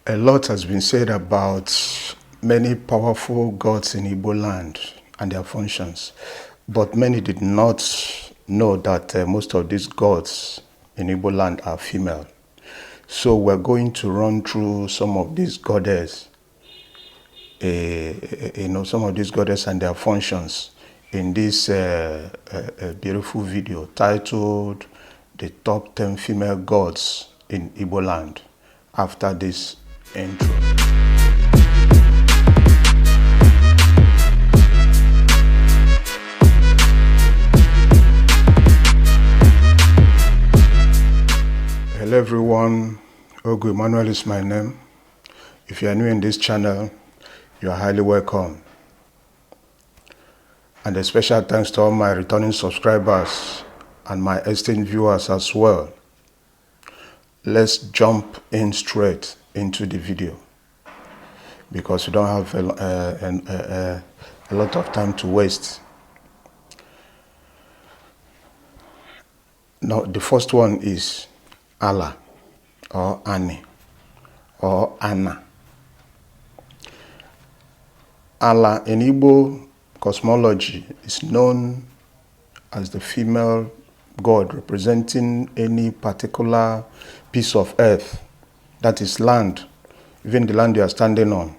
A lot has been said about many powerful gods in Igboland and their functions, but many did not know that most of these gods in Igboland are female. So we're going to run through some of these goddesses, some of these goddesses and their functions in this beautiful video titled "The Top 10 Female Gods in Igboland." After this intro. Hello everyone, Ogu Emmanuel is my name. If you are new in this channel, you are highly welcome. And a special thanks to all my returning subscribers and my esteemed viewers as well. Let's jump in straight into the video because we don't have a lot of time to waste. Now, the first one is Allah or Annie or Anna. Allah in Igbo cosmology is known as the female god representing any particular piece of earth, that is land, even the land you are standing on.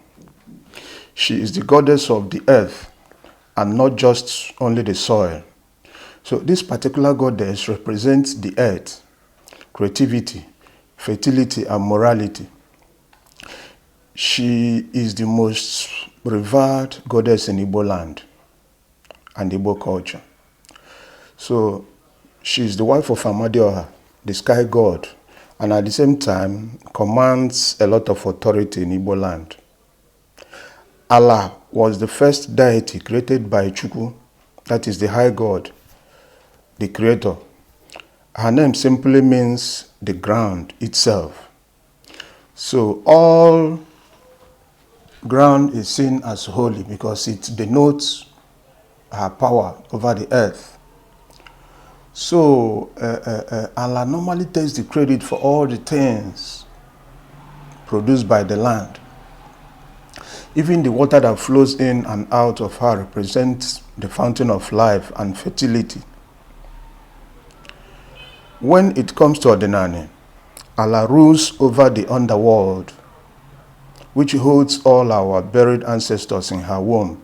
She is the goddess of the earth and not just only the soil. So this particular goddess represents the earth, creativity, fertility, and morality. She is the most revered goddess in Igboland and Igbo culture. So she is the wife of Amadioha, the sky god, and at the same time commands a lot of authority in Igboland. Allah was the first deity created by Chukwu, that is the high god, the creator. Her name simply means the ground itself. So all ground is seen as holy because it denotes her power over the earth. So Allah normally takes the credit for all the things produced by the land. Even the water that flows in and out of her represents the fountain of life and fertility. When it comes to Ordinary, Allah rules over the underworld, which holds all our buried ancestors in her womb.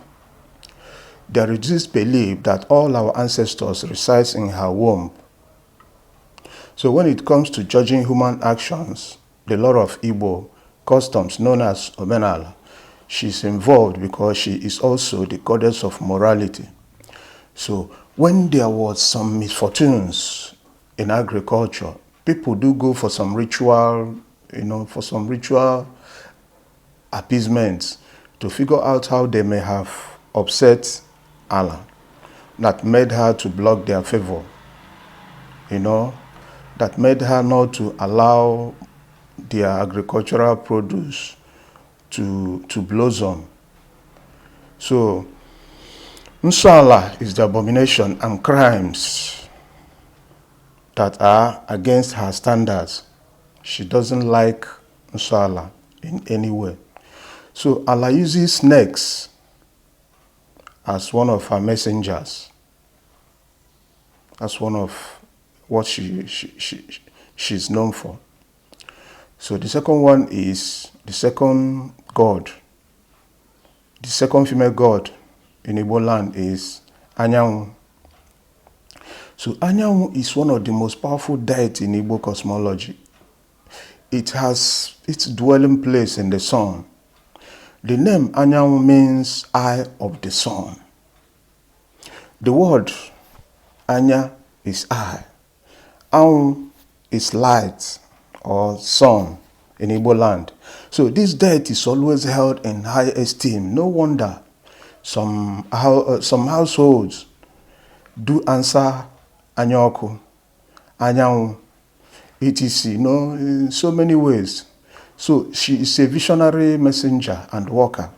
There is this belief that all our ancestors reside in her womb. So when it comes to judging human actions, the law of Igbo customs known as Omenala, she's involved because she is also the goddess of morality. So when there was some misfortunes in agriculture, people do go for some ritual, appeasement to figure out how they may have upset Allah, that made her to block their favor, that made her not to allow their agricultural produce to blossom. So, Inshallah is the abomination and crimes that are against her standards. She doesn't like Inshallah in any way. So Allah uses snakes as one of her messengers. That's one of what she's known for. So the second one is the second god. The second female god in Igboland is Anyanwu. So Anyanwu is one of the most powerful deities in Igbo cosmology. It has its dwelling place in the sun. The name Anyanwu means eye of the sun. The word Anya is eye. Anwu is light or sun in Igbo land. So this deity is always held in high esteem. No wonder some households do answer Anyoku, Anyanwu, etc. In so many ways. So she is a visionary messenger and worker.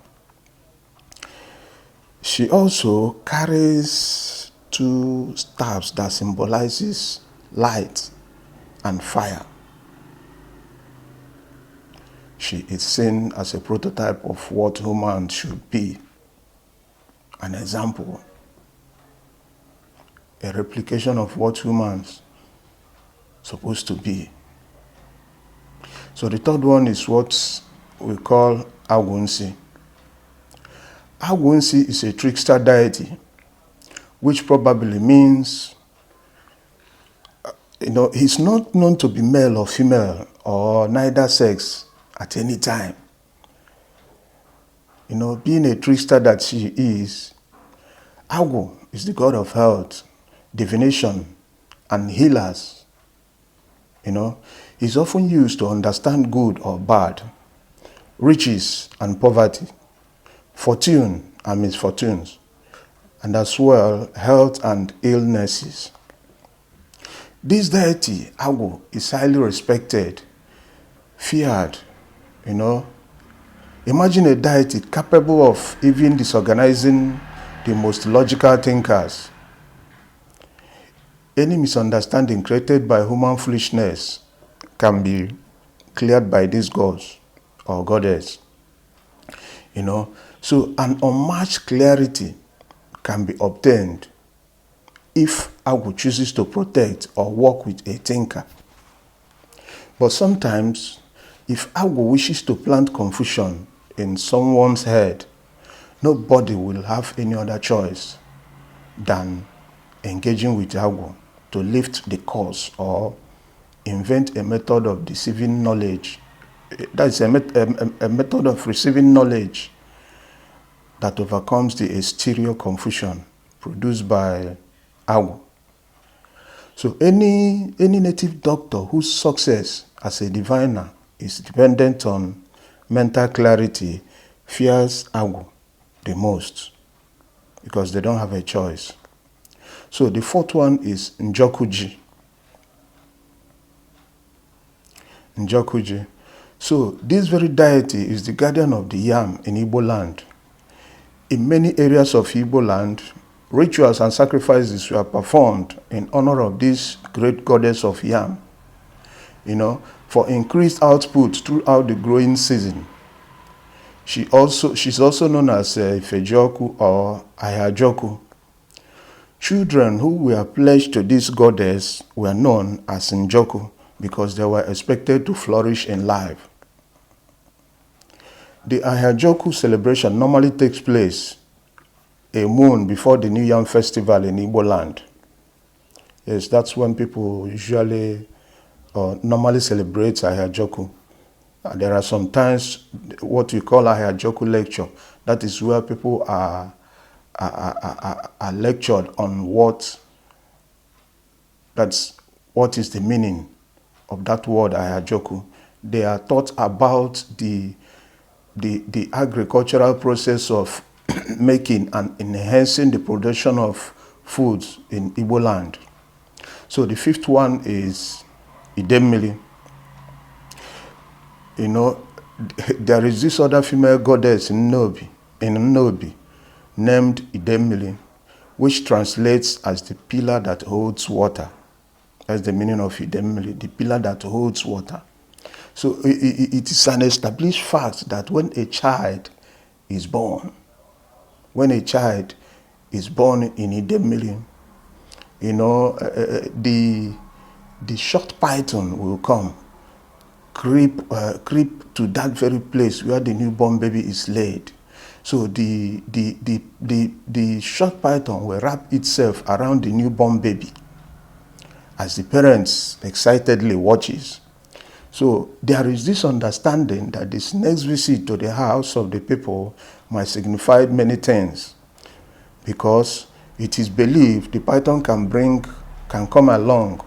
She also carries two staffs that symbolizes light and fire. She is seen as a prototype of what humans should be, an example, a replication of what humans supposed to be. So the third one is what we call Agunsi. Agunsi is a trickster deity, which probably means, he's not known to be male or female or neither sex at any time. Being a trickster that she is, Agu is the god of health, divination, and healers. He's often used to understand good or bad, riches and poverty, fortune and misfortunes, and as well health and illnesses. This deity, Agu, is highly respected, feared. Imagine a deity capable of even disorganizing the most logical thinkers. Any misunderstanding created by human foolishness can be cleared by these gods or goddess. So an unmatched clarity can be obtained if Agu chooses to protect or work with a thinker. But sometimes, if Agu wishes to plant confusion in someone's head, nobody will have any other choice than engaging with Agu to lift the cause or invent a method of deceiving knowledge. That is a method of receiving knowledge that overcomes the exterior confusion produced by Agu. So any native doctor whose success as a diviner is dependent on mental clarity fears Agu the most because they don't have a choice. So the fourth one is Njokuji. Njokuji. So this very deity is the guardian of the yam in Igboland. In many areas of Igboland, rituals and sacrifices were performed in honor of this great goddess of yam, for increased output throughout the growing season. She's also known as Ifejoku or Ayajoku. Children who were pledged to this goddess were known as Njoku because they were expected to flourish in life. The Ayajoku celebration normally takes place a moon before the New Yam Festival in Igboland. Yes, that's when people usually normally celebrate Ayajoku. There are sometimes what we call Ayajoku lecture. That is where people are lectured on what is the meaning of that word Ayajoku. They are taught about the agricultural process of making and enhancing the production of foods in Igboland. So the fifth one is Idemmili. There is this other female goddess in Nnobi named Idemmili, which translates as the pillar that holds water. That's the meaning of Idemmili, the pillar that holds water. So it is an established fact that when a child is born in Idemmili, the short python will come, creep to that very place where the newborn baby is laid. So the short python will wrap itself around the newborn baby as the parents excitedly watches. So there is this understanding that this next visit to the house of the people might signify many things, because it is believed the python can come along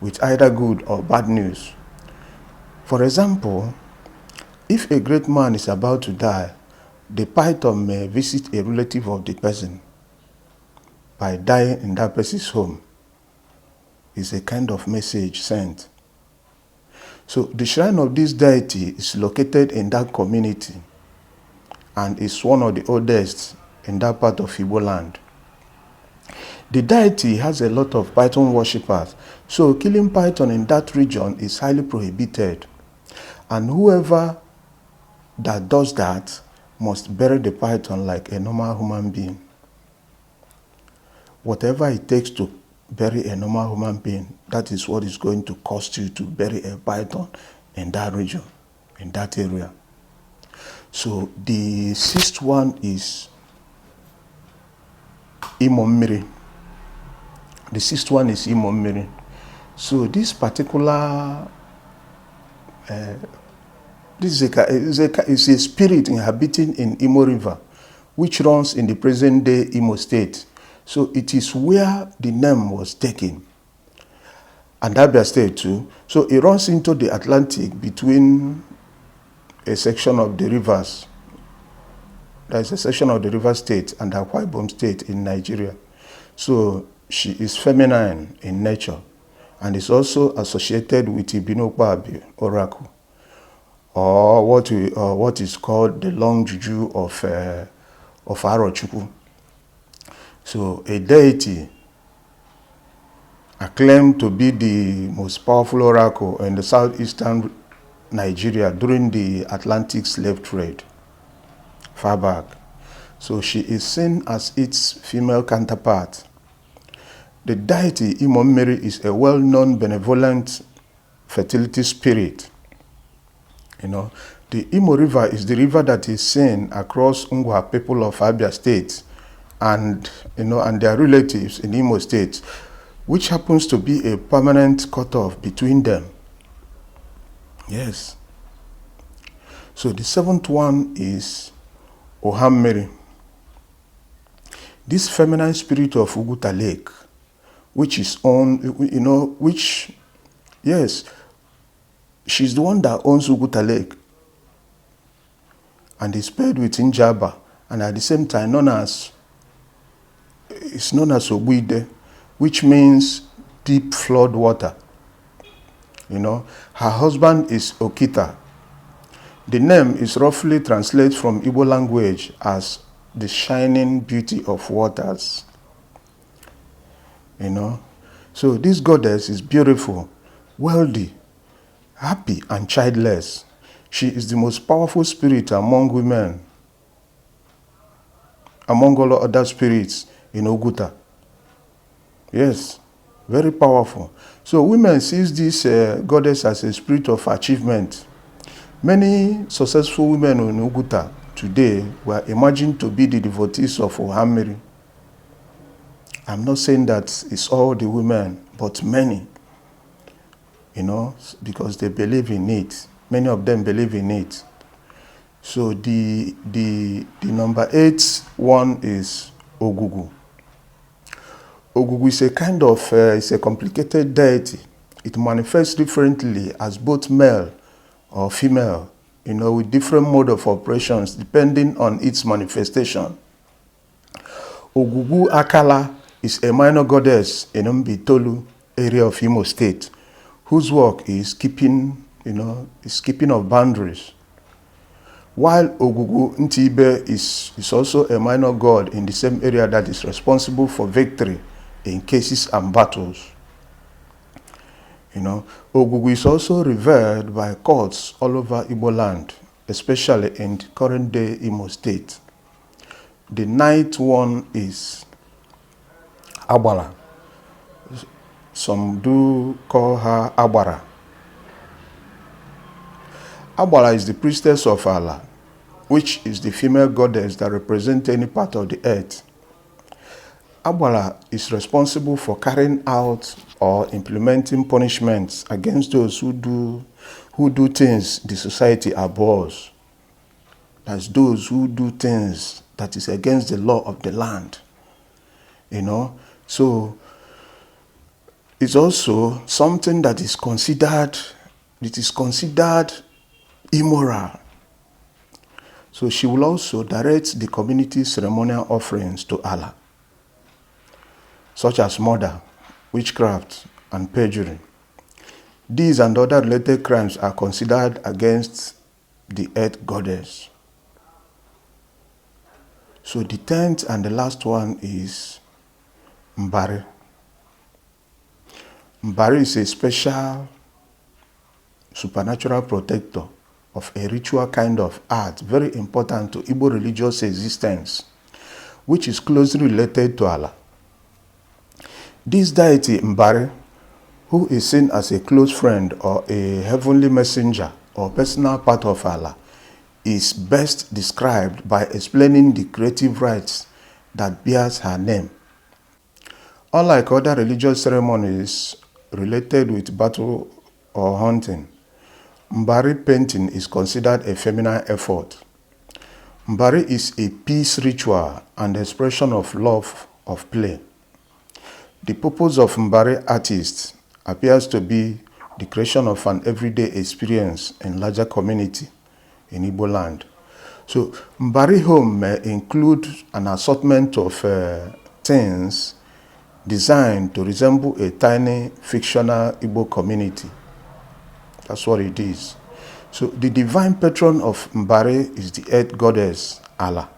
with either good or bad news. For example, if a great man is about to die, the python may visit a relative of the person by dying in that person's home. It's a kind of message sent. So the shrine of this deity is located in that community and is one of the oldest in that part of Igboland. The deity has a lot of python worshippers, so killing python in that region is highly prohibited. And whoever that does that must bury the python like a normal human being. Whatever it takes to bury a normal human being, that is what is going to cost you to bury a python in that region, in that area. So the sixth one is Imommiri. The sixth one is Imommiri. So this particular this is a spirit inhabiting in Imo River, which runs in the present-day Imo State. So it is where the name was taken, and Abia State too. So it runs into the Atlantic between a section of the rivers. There is a section of the River State and Akwa Ibom State in Nigeria. So she is feminine in nature and is also associated with Ibinokwabi oracle, or what is called the long juju of Arochukwu. So a deity acclaimed to be the most powerful oracle in the southeastern Nigeria during the Atlantic slave trade, far back. So she is seen as its female counterpart. The deity Imommiri is a well-known benevolent fertility spirit. The Imo River is the river that is seen across Ngwa people of Abia State and their relatives in Imo State, which happens to be a permanent cutoff between them. Yes. So the seventh one is Ohammiri. This feminine spirit of Uguta Lake, which is she's the one that owns Uguta Lake and is paired with Njaba, and at the same time it's known as Obuide, which means deep flood water. Her husband is Okita. The name is roughly translated from Igbo language as the shining beauty of waters. So this goddess is beautiful, wealthy, happy, and childless. She is the most powerful spirit among women, among all other spirits in Oguta. Yes, very powerful. So women sees this goddess as a spirit of achievement. Many successful women in Oguta today were imagined to be the devotees of Ohammiri. I'm not saying that it's all the women, but many, because they believe in it. Many of them believe in it. So the number 8 one is Ogugu. Ogugu is a kind of, it's a complicated deity. It manifests differently as both male or female, with different mode of operations depending on its manifestation. Ogugu Akala is a minor goddess in Mbitolu area of Imo State, whose work is keeping of boundaries. While Ogugu Ntibe is also a minor god in the same area that is responsible for victory in cases and battles. Ogugu is also revered by courts all over Igboland, especially in the current day Imo State. The 9th one is Agbala. Some do call her Agbara. Agbala is the priestess of Allah, which is the female goddess that represents any part of the earth. Agbala is responsible for carrying out or implementing punishments against those who do things the society abhors. That's those who do things that is against the law of the land. So it's also something that is considered immoral. So she will also direct the community ceremonial offerings to Allah, such as murder, witchcraft, and perjury. These and other related crimes are considered against the earth goddess. So the 10th and the last one is Mbari. Mbari is a special supernatural protector of a ritual kind of art very important to Igbo religious existence, which is closely related to Allah. This deity, Mbari, who is seen as a close friend or a heavenly messenger or personal part of Allah, is best described by explaining the creative rites that bears her name. Unlike other religious ceremonies related with battle or hunting, Mbari painting is considered a feminine effort. Mbari is a peace ritual and expression of love of play. The purpose of Mbari artists appears to be the creation of an everyday experience in larger community in Igboland. So Mbari home may include an assortment of things designed to resemble a tiny fictional Igbo community. That's what it is. So the divine patron of Mbari is the earth goddess Allah,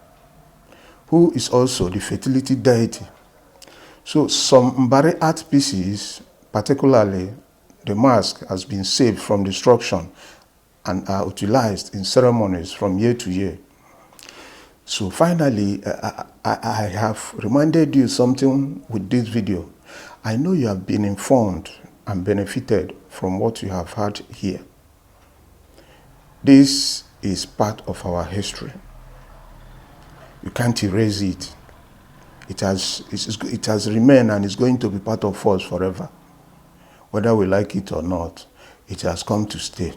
who is also the fertility deity. So some Mbari art pieces, particularly the mask, has been saved from destruction and are utilized in ceremonies from year to year. So finally, I have reminded you something with this video. I know you have been informed and benefited from what you have heard here. This is part of our history. You can't erase it. It has remained and is going to be part of us forever. Whether we like it or not, it has come to stay.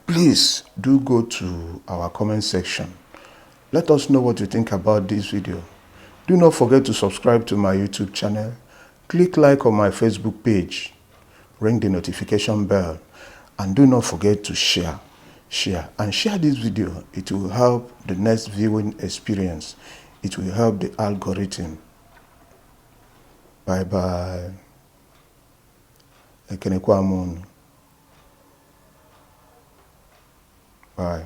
Please do go to our comment section. Let us know what you think about this video. Do not forget to subscribe to my YouTube channel. Click like on my Facebook page. Ring the notification bell. And do not forget to share. And share this video. It will help the next viewing experience. It will help the algorithm. Bye bye. Bye.